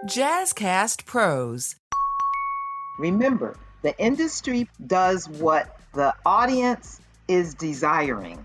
Jazzcast Pros. Remember, the industry does what the audience is desiring.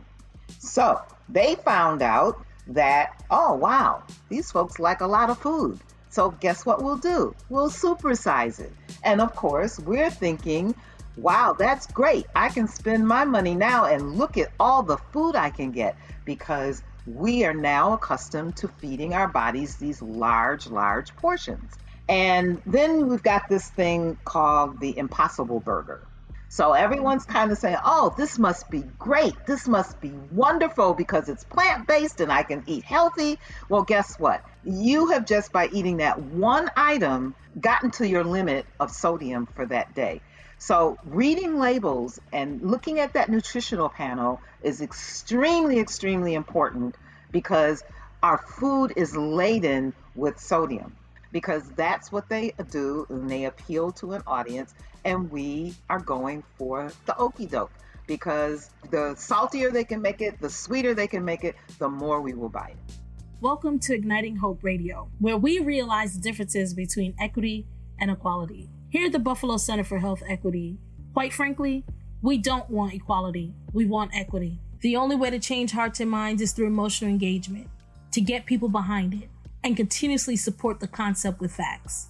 So they found out that, oh, wow, these folks like a lot of food. So guess what we'll do? We'll supersize it. And of course, we're thinking, wow, that's great. I can spend my money now and look at all the food I can get because we are now accustomed to feeding our bodies these large, large portions. And then we've got this thing called the Impossible Burger. So everyone's kind of saying, oh, this must be great. This must be wonderful because it's plant based and I can eat healthy. Well, guess what? You have just by eating that one item gotten to your limit of sodium for that day. So reading labels and looking at that nutritional panel is extremely, extremely important because our food is laden with sodium because that's what they do and they appeal to an audience, and we are going for the okie doke because the saltier they can make it, the sweeter they can make it, the more we will buy it. Welcome to Igniting Hope Radio, where we realize the differences between equity and equality. Here at the Buffalo Center for Health Equity, quite frankly, we don't want equality, we want equity. The only way to change hearts and minds is through emotional engagement, to get people behind it, and continuously support the concept with facts.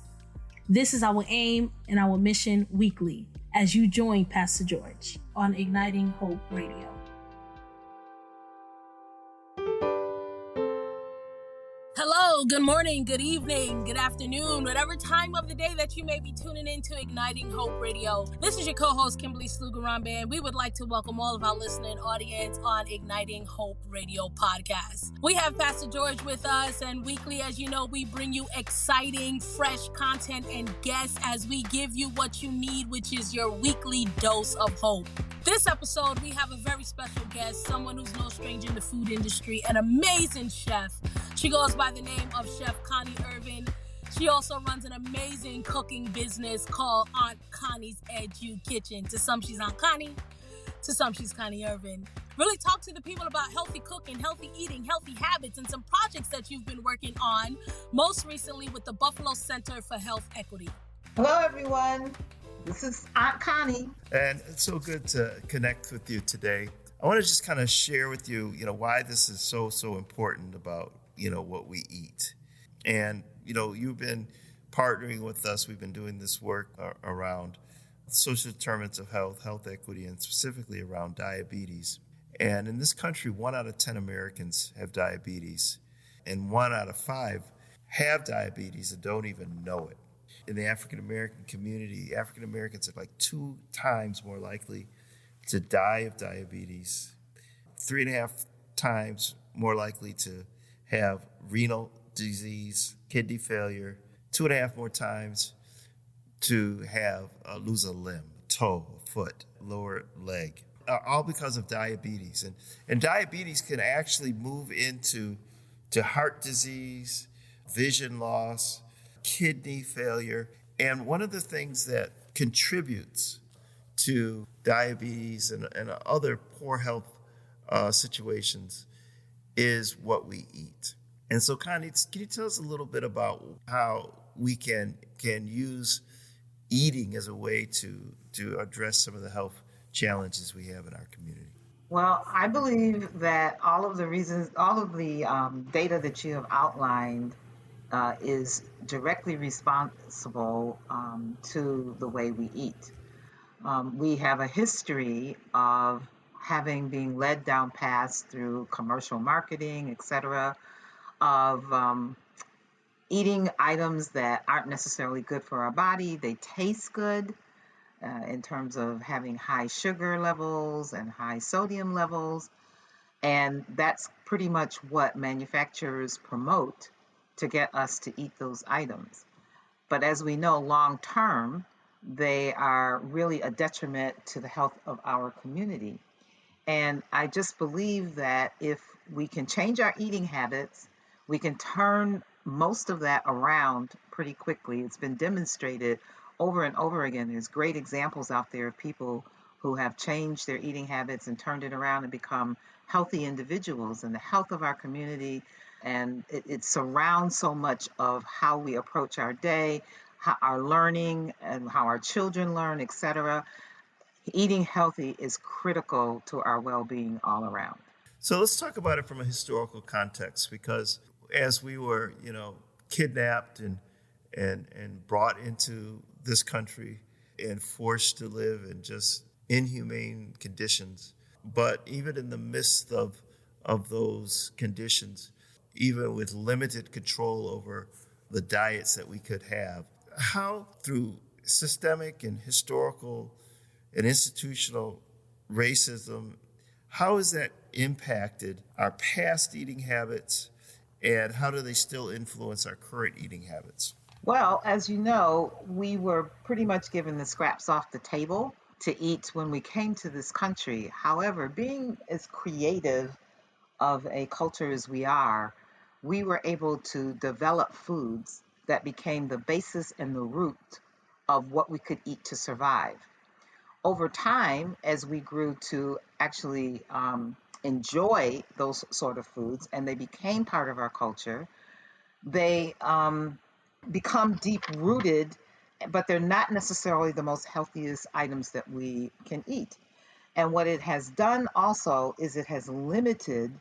This is our aim and our mission weekly as you join Pastor George on Igniting Hope Radio. Hello, good morning, good evening, good afternoon, whatever time of the day that you may be tuning in to Igniting Hope Radio. This is your co-host, Kimberly Slugarambe, and we would like to welcome all of our listening audience on Igniting Hope Radio podcast. We have Pastor George with us, and weekly, as you know, we bring you exciting, fresh content and guests as we give you what you need, which is your weekly dose of hope. This episode, we have a very special guest, someone who's no stranger in the food industry, an amazing chef. She goes by the name of Chef Connie Ervin. She also runs an amazing cooking business called Aunt Connie's Edu Kitchen. To some, she's Aunt Connie. To some, she's Connie Ervin. Really talk to the people about healthy cooking, healthy eating, healthy habits, and some projects that you've been working on, most recently with the Buffalo Center for Health Equity. Hello, everyone. This is Aunt Connie. And it's so good to connect with you today. I want to just kind of share with you, why this is so important about, what we eat. And, you've been partnering with us. We've been doing this work around social determinants of health, health equity, and specifically around diabetes. And in this country, 1 out of 10 Americans have diabetes, and 1 out of 5 have diabetes and don't even know it. In the African-American community, African-Americans are like 2 times more likely to die of diabetes, 3.5 times more likely to have renal disease, kidney failure, 2.5 more times to have lose a limb, a toe, a foot, lower leg, all because of diabetes. And diabetes can actually move into heart disease, vision loss, kidney failure. And one of the things that contributes to diabetes and other poor health situations is what we eat. And so, Connie, can you tell us a little bit about how we can use eating as a way to address some of the health challenges we have in our community? Well, I believe that all of the data that you have outlined is directly responsible to the way we eat. We have a history of being led down paths through commercial marketing, etc., of eating items that aren't necessarily good for our body. They taste good in terms of having high sugar levels and high sodium levels. And that's pretty much what manufacturers promote to get us to eat those items. But as we know, long term, they are really a detriment to the health of our community. And I just believe that if we can change our eating habits, we can turn most of that around pretty quickly. It's been demonstrated over and over again. There's great examples out there of people who have changed their eating habits and turned it around and become healthy individuals. And the health of our community and it surrounds so much of how we approach our day, how our learning, and how our children learn, etc. Eating healthy is critical to our well-being all around. So let's talk about it from a historical context, because as we were, kidnapped and brought into this country and forced to live in just inhumane conditions, but even in the midst of those conditions, even with limited control over the diets that we could have, how through systemic and historical and institutional racism, how has that impacted our past eating habits, and how do they still influence our current eating habits? Well, as you know, we were pretty much given the scraps off the table to eat when we came to this country. However, being as creative of a culture as we are, we were able to develop foods that became the basis and the root of what we could eat to survive. Over time, as we grew to actually enjoy those sort of foods and they became part of our culture, they become deep rooted, but they're not necessarily the most healthiest items that we can eat. And what it has done also is it has limited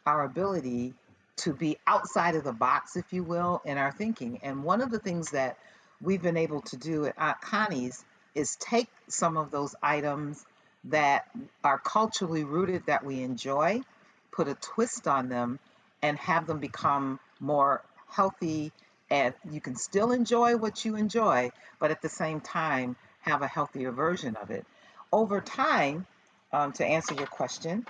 our ability to be outside of the box, if you will, in our thinking. And one of the things that we've been able to do at Aunt Connie's is take some of those items that are culturally rooted that we enjoy, put a twist on them, and have them become more healthy. And you can still enjoy what you enjoy, but at the same time, have a healthier version of it. Over time, to answer your question,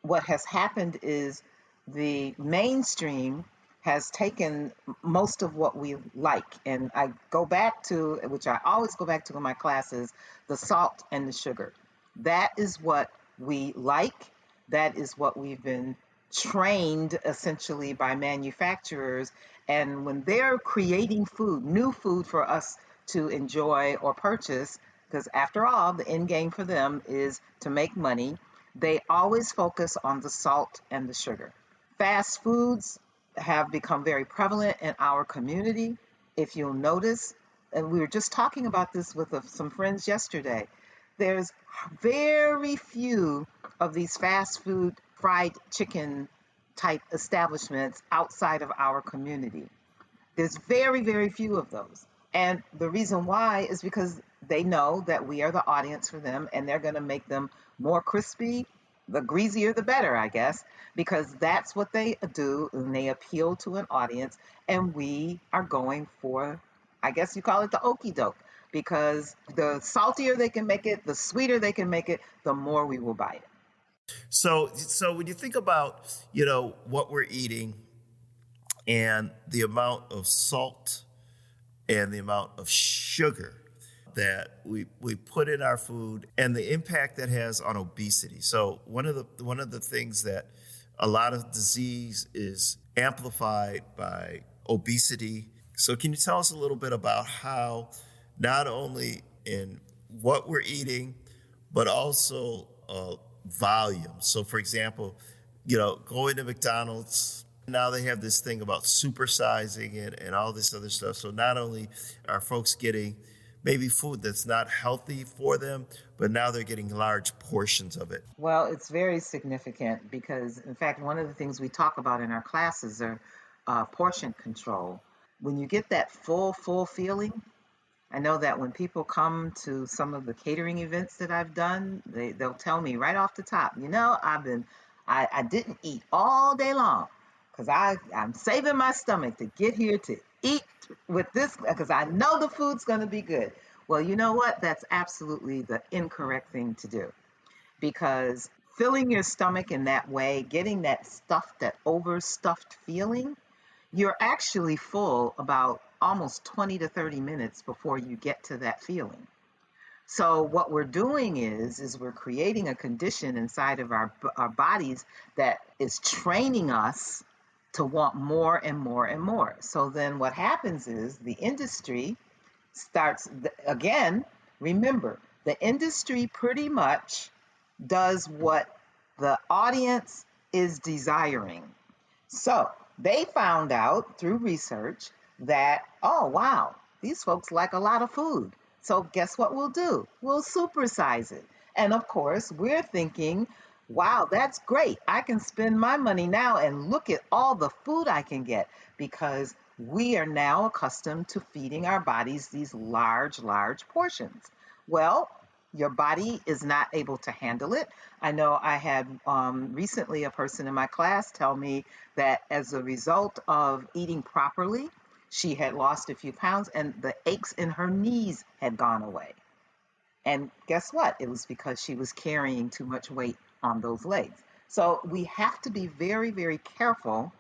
what has happened is the mainstream has taken most of what we like. And I go back to, which I always go back to in my classes, the salt and the sugar. That is what we like. That is what we've been trained essentially by manufacturers. And when they're creating food, new food for us to enjoy or purchase, because after all, the end game for them is to make money, they always focus on the salt and the sugar. Fast foods have become very prevalent in our community. If you'll notice, and we were just talking about this with some friends yesterday, there's very few of these fast food fried chicken type establishments outside of our community. There's very, very few of those. And the reason why is because they know that we are the audience for them and they're going to make them more crispy. The greasier, the better, I guess, because that's what they do and they appeal to an audience. And we are going for, I guess you call it the okie doke, because the saltier they can make it, the sweeter they can make it, the more we will buy it. So when you think about, what we're eating and the amount of salt and the amount of sugar that we put in our food and the impact that has on obesity. So one of the things that a lot of disease is amplified by obesity. So can you tell us a little bit about how not only in what we're eating, but also volume? So for example, going to McDonald's, now they have this thing about supersizing it and all this other stuff. So not only are folks getting maybe food that's not healthy for them, but now they're getting large portions of it. Well, it's very significant because, in fact, one of the things we talk about in our classes are portion control. When you get that full feeling, I know that when people come to some of the catering events that I've done, they'll tell me right off the top, I didn't eat all day long because I'm saving my stomach to get here to eat with this because I know the food's going to be good. Well, you know what? That's absolutely the incorrect thing to do, because filling your stomach in that way, getting that stuffed, that overstuffed feeling, you're actually full about almost 20 to 30 minutes before you get to that feeling. So what we're doing is we're creating a condition inside of our bodies that is training us to want more and more and more. So then what happens is the industry starts, again, remember, the industry pretty much does what the audience is desiring. So they found out through research that, oh, wow, these folks like a lot of food. So guess what we'll do? We'll supersize it. And of course, we're thinking, wow, that's great. I can spend my money now and look at all the food I can get because we are now accustomed to feeding our bodies these large, large portions. Well, your body is not able to handle it. I know I had recently a person in my class tell me that as a result of eating properly, she had lost a few pounds and the aches in her knees had gone away. And guess what? It was because she was carrying too much weight on those legs. So we have to be very, very careful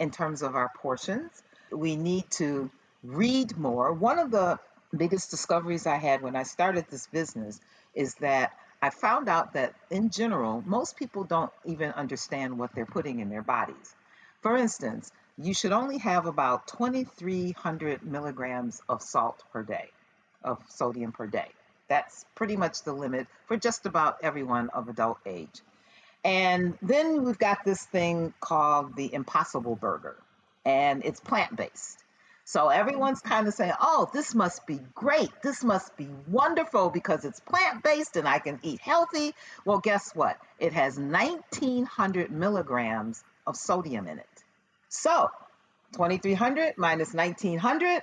in terms of our portions. We need to read more. One of the biggest discoveries I had when I started this business is that I found out that in general, most people don't even understand what they're putting in their bodies. For instance, you should only have about 2,300 milligrams of salt per day, of sodium per day. That's pretty much the limit for just about everyone of adult age. And then we've got this thing called the Impossible Burger, and it's plant-based. So everyone's kind of saying, oh, this must be great. This must be wonderful because it's plant-based and I can eat healthy. Well, guess what? It has 1,900 milligrams of sodium in it. So 2,300 minus 1,900,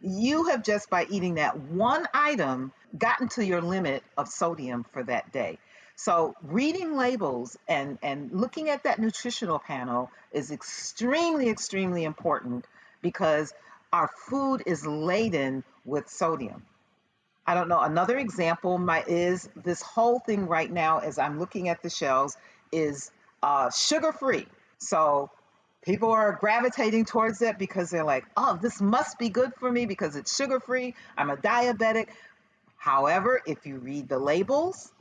you have just by eating that one item gotten to your limit of sodium for that day. So reading labels and looking at that nutritional panel is extremely, extremely important because our food is laden with sodium. I don't know, another example is this whole thing right now as I'm looking at the shelves is sugar-free. So people are gravitating towards it because they're like, oh, this must be good for me because it's sugar-free. I'm a diabetic. However, if you read the labels,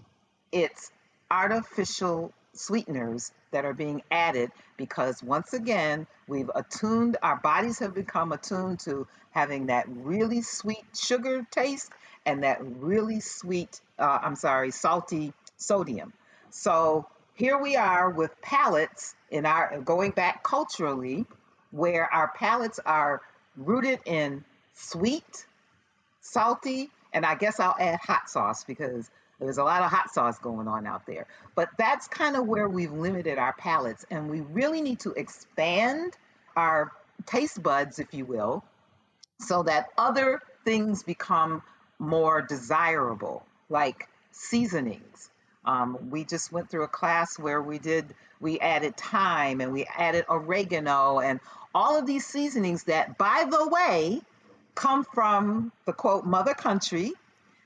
it's artificial sweeteners that are being added because once again, our bodies have become attuned to having that really sweet sugar taste and that really sweet, salty sodium. So here we are with palates going back culturally, where our palates are rooted in sweet, salty, and I guess I'll add hot sauce because there's a lot of hot sauce going on out there. But that's kind of where we've limited our palates, and we really need to expand our taste buds, if you will, so that other things become more desirable, like seasonings. We just went through a class where we added thyme and we added oregano and all of these seasonings that, by the way, come from the quote mother country.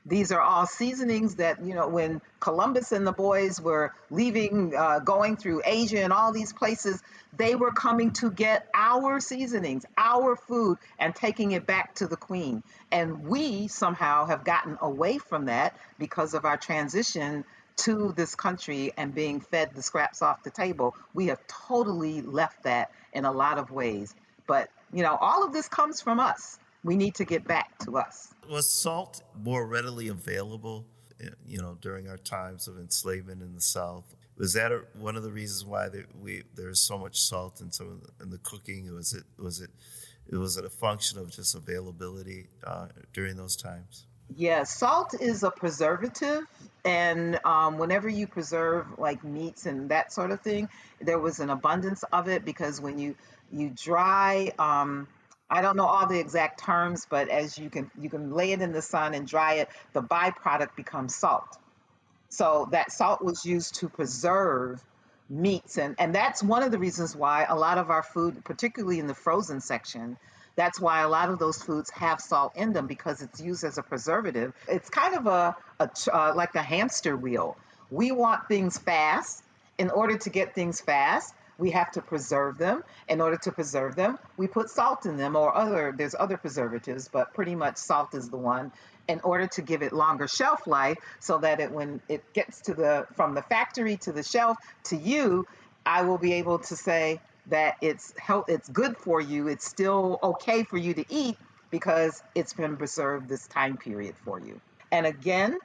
These are all seasonings that, when Columbus and the boys were leaving, going through Asia and all these places, they were coming to get our seasonings, our food, and taking it back to the queen. And we somehow have gotten away from that because of our transition to this country and being fed the scraps off the table. We have totally left that in a lot of ways. But, all of this comes from us. We need to get back to us. Was salt more readily available, during our times of enslavement in the South? Was that one of the reasons why there's so much salt in the cooking? Was it a function of just availability during those times? Yeah, salt is a preservative, and whenever you preserve like meats and that sort of thing, there was an abundance of it because when you dry, I don't know all the exact terms, but as you can lay it in the sun and dry it, the byproduct becomes salt. So that salt was used to preserve meats, and that's one of the reasons why a lot of our food, particularly in the frozen section, that's why a lot of those foods have salt in them because it's used as a preservative. It's kind of like a hamster wheel. We want things fast. In order to get things fast, we have to preserve them. In order to preserve them, we put salt in them there's other preservatives, but pretty much salt is the one in order to give it longer shelf life so that when it gets from the factory to the shelf to you, I will be able to say that it's good for you. It's still okay for you to eat because it's been preserved this time period for you. And again,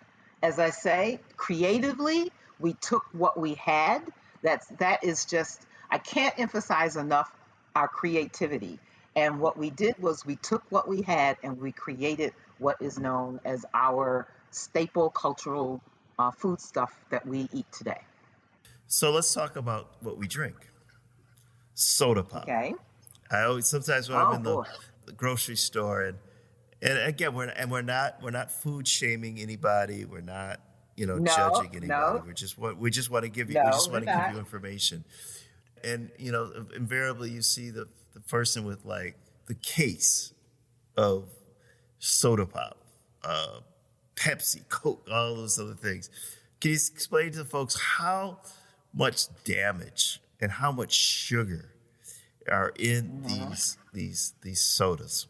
as I say, creatively, we took what we had. That is just, I can't emphasize enough our creativity. And what we did was we took what we had and we created what is known as our staple cultural food stuff that we eat today. So let's talk about what we drink. Soda pop. Okay. I always sometimes when I'm Oh in boy. the grocery store and again we're not food shaming anybody. We're not No, judging anybody. no, We just want to give you no, we're not. information. And invariably you see the person with like the case of soda pop, Pepsi, Coke, all those other things. Can you explain to the folks how much damage and how much sugar are in these sodas?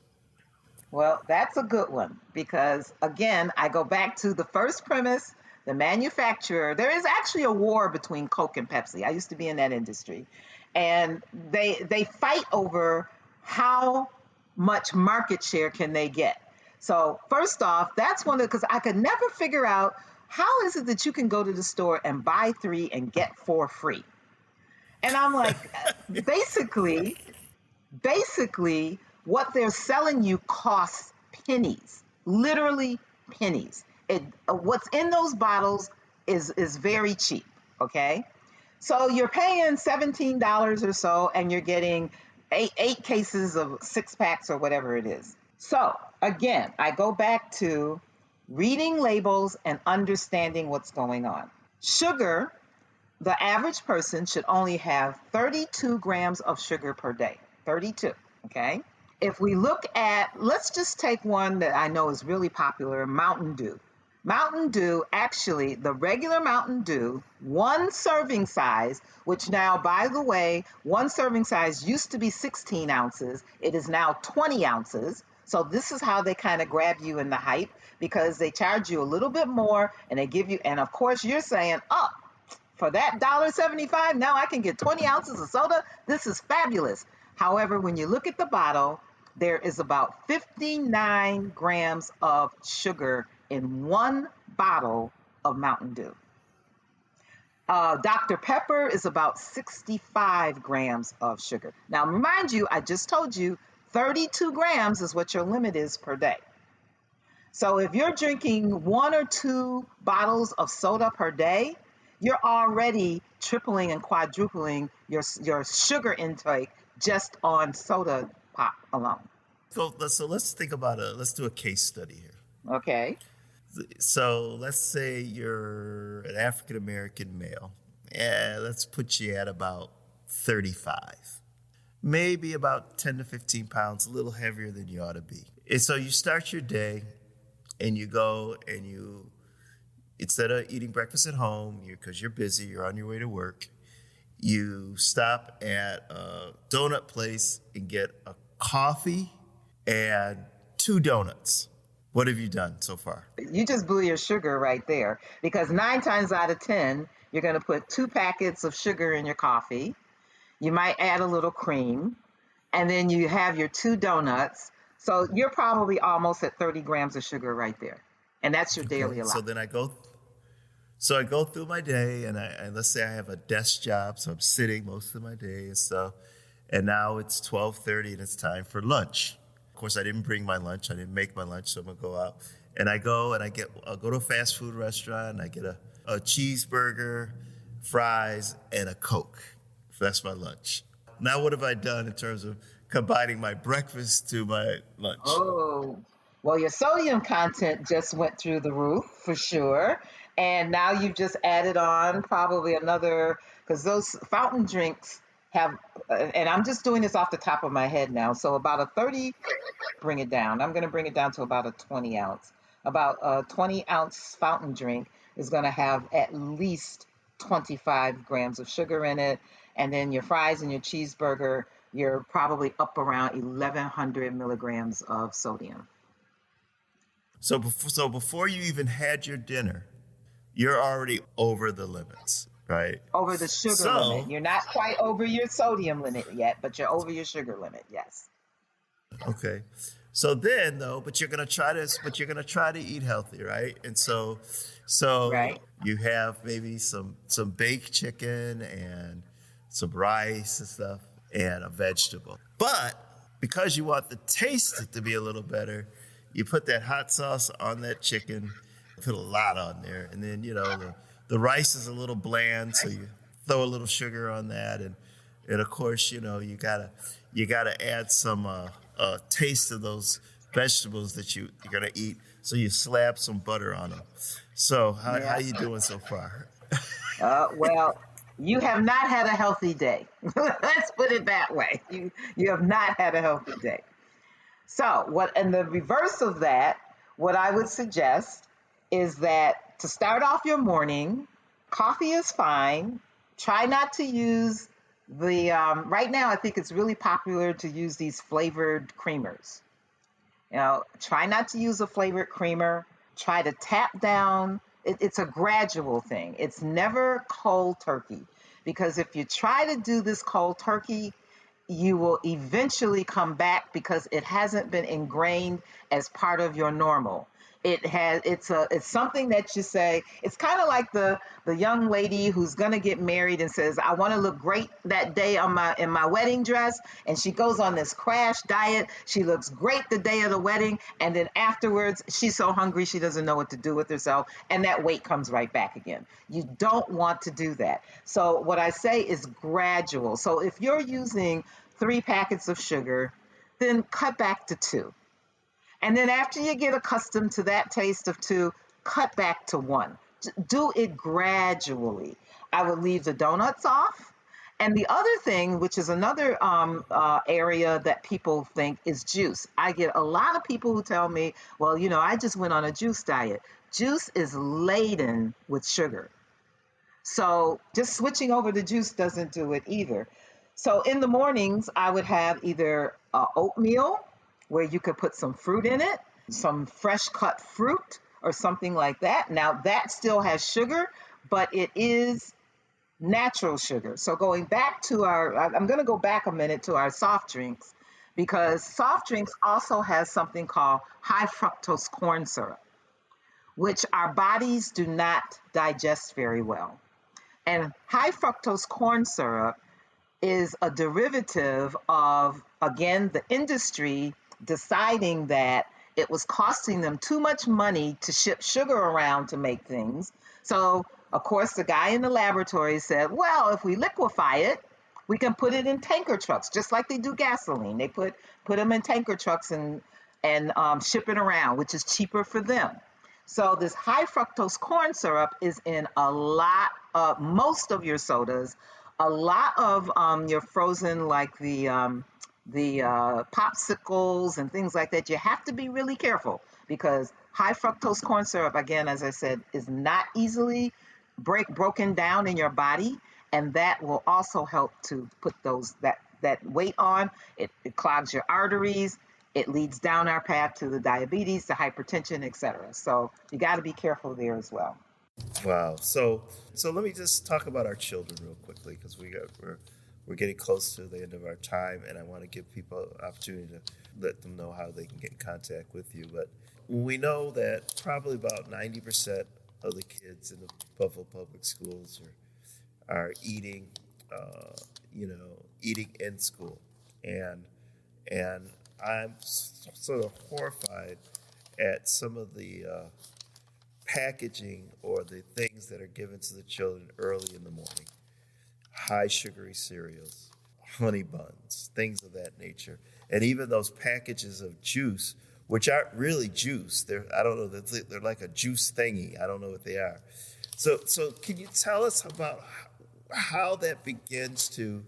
Well, that's a good one because, again, I go back to the first premise, the manufacturer. There is actually a war between Coke and Pepsi. I used to be in that industry. And they fight over how much market share can they get. So first off, that's one of, because I could never figure out how is it that you can go to the store and buy 3 and get 4 free? And I'm like, basically, what they're selling you costs pennies, literally pennies. What's in those bottles is very cheap, okay? So you're paying $17 or so, and you're getting eight cases of 6-packs or whatever it is. So again, I go back to reading labels and understanding what's going on. Sugar, the average person should only have 32 grams of sugar per day. 32, okay? If we look at, let's just take one that I know is really popular, Mountain Dew. Mountain Dew, actually, the regular Mountain Dew, one serving size, which now, by the way, one serving size used to be 16 ounces. It is now 20 ounces. So this is how they kind of grab you in the hype, because they charge you a little bit more and they give you, and of course you're saying, oh, for that $1.75, now I can get 20 ounces of soda. This is fabulous. However, when you look at the bottle, there is about 59 grams of sugar in one bottle of Mountain Dew. Dr. Pepper is about 65 grams of sugar. Now, remind you, I just told you 32 grams is what your limit is per day. So if you're drinking 1 or 2 bottles of soda per day, you're already tripling and quadrupling your sugar intake just on soda pop alone. So let's think about let's do a case study here. Okay. So let's say you're an African American male. Yeah, let's put you at about 35. Maybe about 10 to 15 pounds, a little heavier than you ought to be. And so you start your day and you go and instead of eating breakfast at home, because you're busy, you're on your way to work, you stop at a donut place and get a coffee and 2 donuts. What have you done so far? You just blew your sugar right there, because 9 times out of 10, you're going to put 2 packets of sugar in your coffee. You might add a little cream, and then you have your 2 donuts. So you're probably almost at 30 grams of sugar right there. And that's your daily allowance. So then I go through my day, and let's say I have a desk job, so I'm sitting most of my day and stuff. And now it's 12:30 and it's time for lunch. Of course, I didn't bring my lunch. I didn't make my lunch, so I'm gonna go out. And I'll go to a fast food restaurant. And I get a cheeseburger, fries, and a Coke. That's my lunch. Now, what have I done in terms of combining my breakfast to my lunch? Oh, well, your sodium content just went through the roof for sure. And now you've just added on probably another, because those fountain drinks have, and I'm just doing this off the top of my head now, so about a 30, bring it down. I'm going to bring it down to about a 20 ounce. About a 20 ounce fountain drink is going to have at least 25 grams of sugar in it. And then your fries and your cheeseburger, you're probably up around 1,100 milligrams of sodium. So before you even had your dinner, you're already over the limits, right? Over the sugar limit. You're not quite over your sodium limit yet, but you're over your sugar limit, yes. Okay. So then though, but you're gonna try to eat healthy, right? And so right. You have maybe some baked chicken and some rice and stuff. and a vegetable. But because you want the taste to be a little better, you put that hot sauce on that chicken, put a lot on there, and then the rice is a little bland, so you throw a little sugar on that, and of course you gotta add some taste of those vegetables that you're gonna eat. So you slap some butter on them. So how you doing so far? Well, you have not had a healthy day. Let's put it that way. You have not had a healthy day. So in the reverse of that, what I would suggest is that to start off your morning, coffee is fine. Try not to use right now I think it's really popular to use these flavored creamers. Try not to use a flavored creamer. Try to tap down. It's a gradual thing. It's never cold turkey, because if you try to do this cold turkey, you will eventually come back because it hasn't been ingrained as part of your normal. It's something that you say. It's kind of like the young lady who's gonna get married and says, I want to look great that day in my wedding dress, and she goes on this crash diet. She looks great the day of the wedding, and then afterwards she's so hungry she doesn't know what to do with herself, and that weight comes right back again. You don't want to do that. So what I say is gradual. So if you're using 3 packets of sugar, then cut back to 2. And then after you get accustomed to that taste of 2, cut back to 1. Do it gradually. I would leave the donuts off. And the other thing, which is another area that people think, is juice. I get a lot of people who tell me, well, I just went on a juice diet. Juice is laden with sugar. So just switching over to juice doesn't do it either. So in the mornings, I would have either oatmeal, where you could put some fruit in it, some fresh cut fruit or something like that. Now that still has sugar, but it is natural sugar. So going back to I'm going to go back a minute to our soft drinks, because soft drinks also has something called high fructose corn syrup, which our bodies do not digest very well. And high fructose corn syrup is a derivative of, again, the industry deciding that it was costing them too much money to ship sugar around to make things. So, of course, the guy in the laboratory said, well, if we liquefy it, we can put it in tanker trucks, just like they do gasoline. They put them in tanker trucks and ship it around, which is cheaper for them. So this high fructose corn syrup is in a lot of most of your sodas, a lot of your frozen, like the popsicles and things like that. You have to be really careful, because high fructose corn syrup, again, as I said, is not easily broken down in your body, and that will also help to put that weight on. It clogs your arteries. It leads down our path to the diabetes, the hypertension, etc. So you got to be careful there as well. Wow. So let me just talk about our children real quickly, because we're getting close to the end of our time, and I want to give people an opportunity to let them know how they can get in contact with you. But we know that probably about 90% of the kids in the Buffalo Public Schools are eating, eating in school, and I'm sort of horrified at some of the packaging or the things that are given to the children early in the morning. High sugary cereals, honey buns, things of that nature. And even those packages of juice, which aren't really juice. I don't know, they're like a juice thingy. I don't know what they are. So can you tell us about how that begins to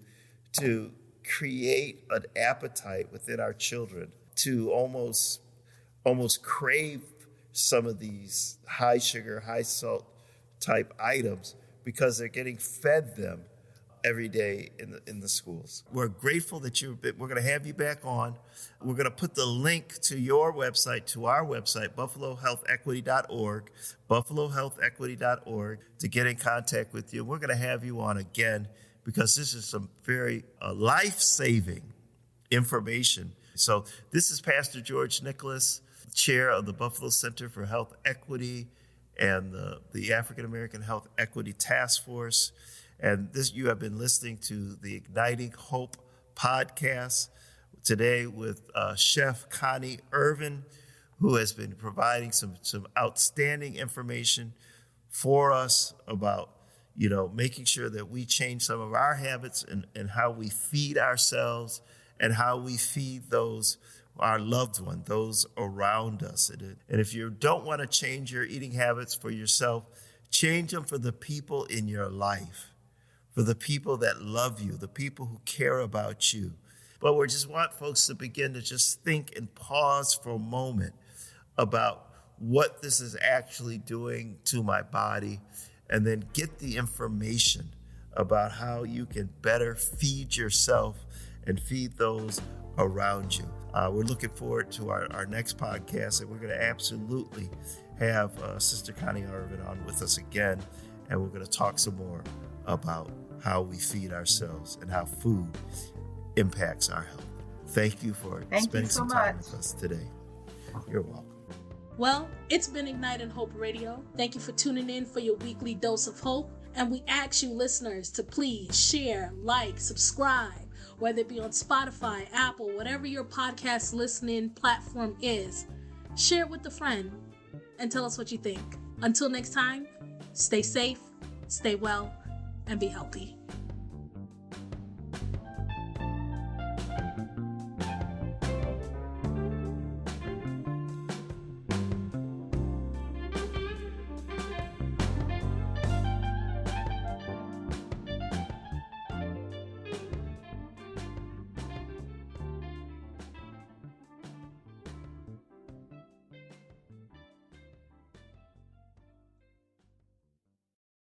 create an appetite within our children to almost crave some of these high sugar, high salt type items, because they're getting fed them every day in the schools. We're grateful that we're going to have you back on. We're going to put the link to your website, to our website, buffalohealthequity.org, buffalohealthequity.org, to get in contact with you. We're going to have you on again, because this is some very life-saving information. So this is Pastor George Nicholas, chair of the Buffalo Center for Health Equity and the African American Health Equity Task Force. And you have been listening to the Igniting Hope podcast today with Chef Connie Ervin, who has been providing some outstanding information for us about, making sure that we change some of our habits and how we feed ourselves and how we feed our loved ones, those around us. And if you don't want to change your eating habits for yourself, change them for the people in your life, for the people that love you, the people who care about you. But we just want folks to begin to just think and pause for a moment about what this is actually doing to my body, and then get the information about how you can better feed yourself and feed those around you. We're looking forward to our next podcast, and we're going to absolutely have Sister Connie Ervin on with us again, and we're going to talk some more about how we feed ourselves and how food impacts our health. Thank you for spending some time with us today. You're welcome. Well, it's been Igniting Hope Radio. Thank you for tuning in for your weekly dose of hope. And we ask you listeners to please share, like, subscribe, whether it be on Spotify, Apple, whatever your podcast listening platform is. Share it with a friend and tell us what you think. Until next time, stay safe, stay well, and be healthy.